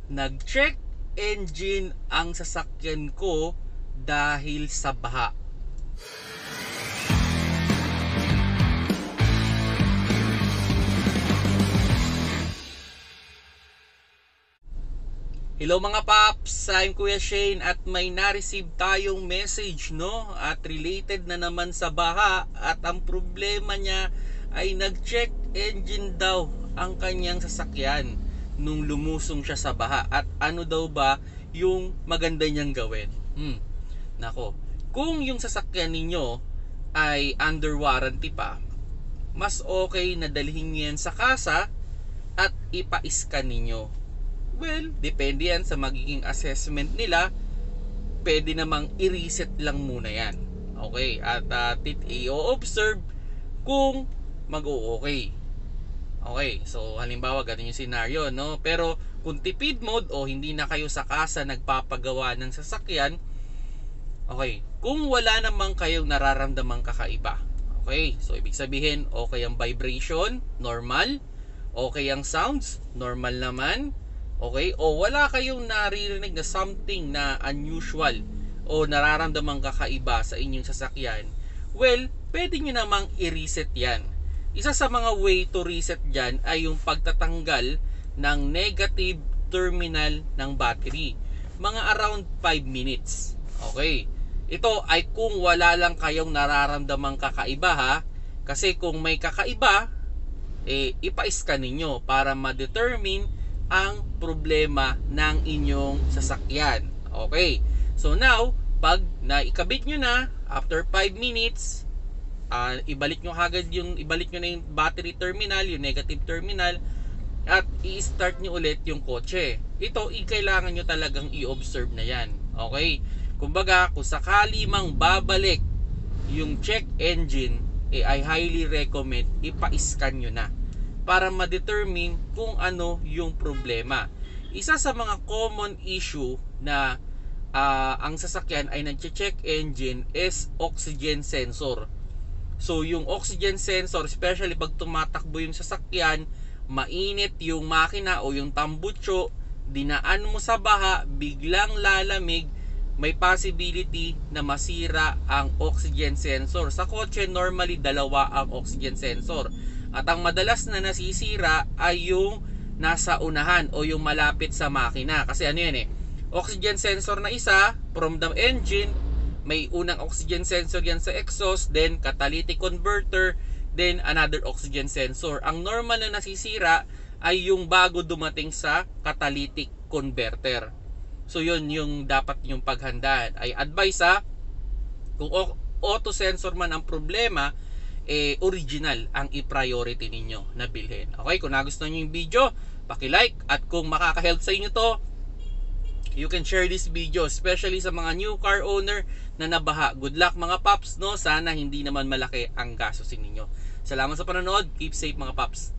Nag-check engine ang sasakyan ko dahil sa baha. Hello mga paps, I'm Kuya Shane at may na-receive tayong message, no? At related na naman sa baha, at ang problema niya ay nag-check engine daw ang kanyang sasakyan nung lumusong siya sa baha. At ano daw ba yung maganda niyang gawin? Nako, kung yung sasakyan ninyo ay under warranty pa, mas okay na dalhin niyo yan sa kasa at ipa-scan ninyo. Well, depende yan sa magiging assessment nila. Pwede namang i-reset lang muna yan. Okay, at i-observe kung mag-o-okay. Okay, so halimbawa ganun yung scenario, no? Pero kung tipid mode o hindi na kayo sa kasa nagpapagawa ng sasakyan, okay, kung wala namang kayong nararamdamang kakaiba, okay, so ibig sabihin okay ang vibration, normal. Okay ang sounds, normal naman. Okay? O wala kayong naririnig na something na unusual o nararamdamang kakaiba sa inyong sasakyan, well, pwede nyo namang i-reset yan. Isa sa mga way to reset dyan ay yung pagtatanggal ng negative terminal ng battery. Mga around 5 minutes. Okay? Ito ay kung wala lang kayong nararamdamang kakaiba, ha? Kasi kung may kakaiba, ipa-scan ninyo para ma-determine ang problema ng inyong sasakyan. Okay. So now, pag naikabit nyo na, after 5 minutes, ibalik nyo na yung battery terminal, yung negative terminal, at i-start nyo ulit yung kotse. Ito, kailangan nyo talagang i-observe na yan. Okay. Kumbaga, kung sakali mang babalik yung check engine, I highly recommend ipa-scan nyo na para ma-determine kung ano yung problema. Isa sa mga common issue na ang sasakyan ay nag-check engine is oxygen sensor. So yung oxygen sensor, especially pag tumatakbo yung sasakyan, mainit yung makina o yung tambutso, dinaan mo sa baha, biglang lalamig, may possibility na masira ang oxygen sensor. Sa kotse, normally dalawa ang oxygen sensor. At ang madalas na nasisira ay yung nasa unahan o yung malapit sa makina. Kasi ano yan oxygen sensor na isa from the engine, may unang oxygen sensor yan sa exhaust, then catalytic converter, then another oxygen sensor. Ang normal na nasisira ay yung bago dumating sa catalytic converter. So yun yung dapat yung paghandaan. Ay advice kung auto sensor man ang problema, original ang i-priority ninyo na bilhin. Okay, kung nagustuhan nyo yung video, paki-like, at kung makaka-help sa inyo to, you can share this video, especially sa mga new car owner na nabaha. Good luck mga paps, no? Sana hindi naman malaki ang gastusin ninyo. Salamat sa panonood. Keep safe mga paps.